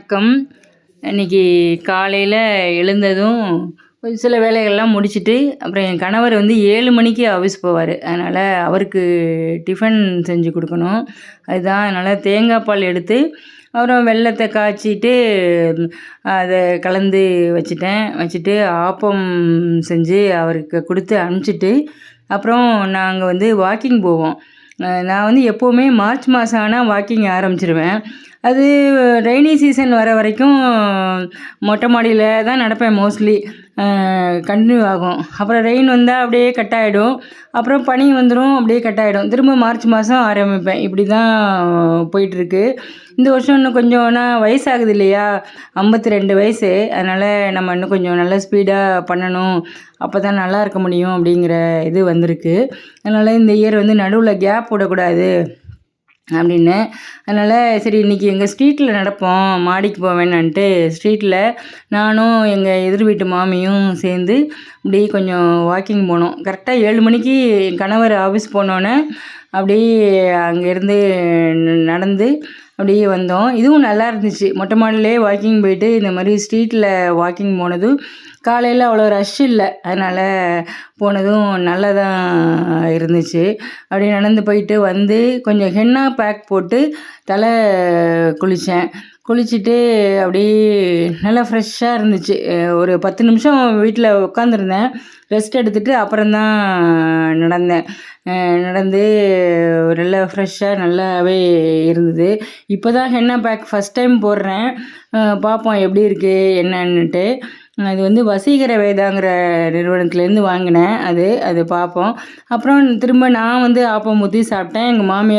வணக்கம். இன்னைக்கு காலையில எழுந்ததும் ஒரு சில வேலைகள்லாம் முடிச்சுட்டு, அப்புறம் என் கணவர் வந்து 7 மணிக்கு ஆஃபீஸ் போவாரு. அதனால அவருக்கு டிஃபன் செஞ்சு குடுக்கணும். அதுதான் அதனால தேங்காய் பால் எடுத்து, அப்புறம் வெல்லத்த காய்ச்சிட்டு, அத கலந்து வச்சுட்டேன். வச்சுட்டு ஆப்பம் செஞ்சு அவருக்கு குடுத்து அனுப்பிச்சுட்டு, அப்புறம் நாங்க வந்து வாக்கிங் போவோம். நான் வந்து எப்போவுமே மார்ச் மாதம் ஆனா வாக்கிங் ஆரம்பிச்சுருவேன். அது ரெய்னி சீசன் வர வரைக்கும் மொட்டை மாடியில தான் நடப்பேன் மோஸ்ட்லி. கன்டினியூ ஆகும். அப்புறம் ரெயின் வந்தா அப்படியே கட் ஆயிடும். அப்புறம் பனி வந்துரும், அப்படியே கட் ஆயிடும். திரும்ப மார்ச் மாதம் ஆரம்பிப்பேன். இப்படி தான் போயிட்டுருக்கு. இந்த வருஷம் இன்னும் கொஞ்சம் நான் வயசாகுது இல்லையா? 52 வயசு. அதனால நம்ம இன்னும் கொஞ்சம் நல்லா ஸ்பீடா பண்ணணும். அப்போ தான் நல்லா இருக்க முடியும் அப்படிங்கிற இது வந்திருக்கு. அதனால இந்த இயர் வந்து நடுவுல கேப் விடக்கூடாது அப்படின்னு. அதனால் சரி இன்றைக்கி எங்கள் ஸ்ட்ரீட்டில் நடப்போம், மாடிக்கு போவேன்னான்ட்டு ஸ்ட்ரீட்டில் நானும் எங்கள் எதிர் வீட்டு மாமியும் சேர்ந்து இப்படி கொஞ்சம் வாக்கிங் போனோம். கரெக்டாக 7 மணிக்கு என் கணவர் ஆஃபீஸ் போனோன்னே அப்படியே அங்கேருந்து நடந்து அப்படியே வந்தோம். இதுவும் நல்லா இருந்துச்சு. மொட்டை மாடியிலே வாக்கிங் போயிட்டு இந்த மாதிரி ஸ்ட்ரீட்டில் வாக்கிங் போனதும் காலையில் அவ்வளோ ரஷ் இல்லை. அதனால் போனதும் நல்லா தான் இருந்துச்சு. அப்படியே நடந்து போயிட்டு வந்து கொஞ்சம் ஹென்னா பேக் போட்டு தலை குளித்தேன். குளிச்சுட்டு அப்படியே நல்லா ஃப்ரெஷ்ஷாக இருந்துச்சு. ஒரு 10 நிமிஷம் வீட்டில் உட்காந்துருந்தேன். ரெஸ்ட் எடுத்துகிட்டு அப்புறம்தான் நடந்தேன். நடந்து நல்லா ஃப்ரெஷ்ஷாக நல்லாவே இருந்தது. இப்போ தான் ஹென்னா பேக் ஃபஸ்ட் டைம் போடுறேன். பார்ப்போம் எப்படி இருக்குது என்னன்னுட்டு. அது வந்து வசீகர வேதாங்கிற நிறுவனத்துலேருந்து வாங்கினேன். அது பார்ப்போம். அப்புறம் திரும்ப நான் வந்து ஆப்பம் ஊற்றி சாப்பிட்டேன். எங்கள் மாமியார்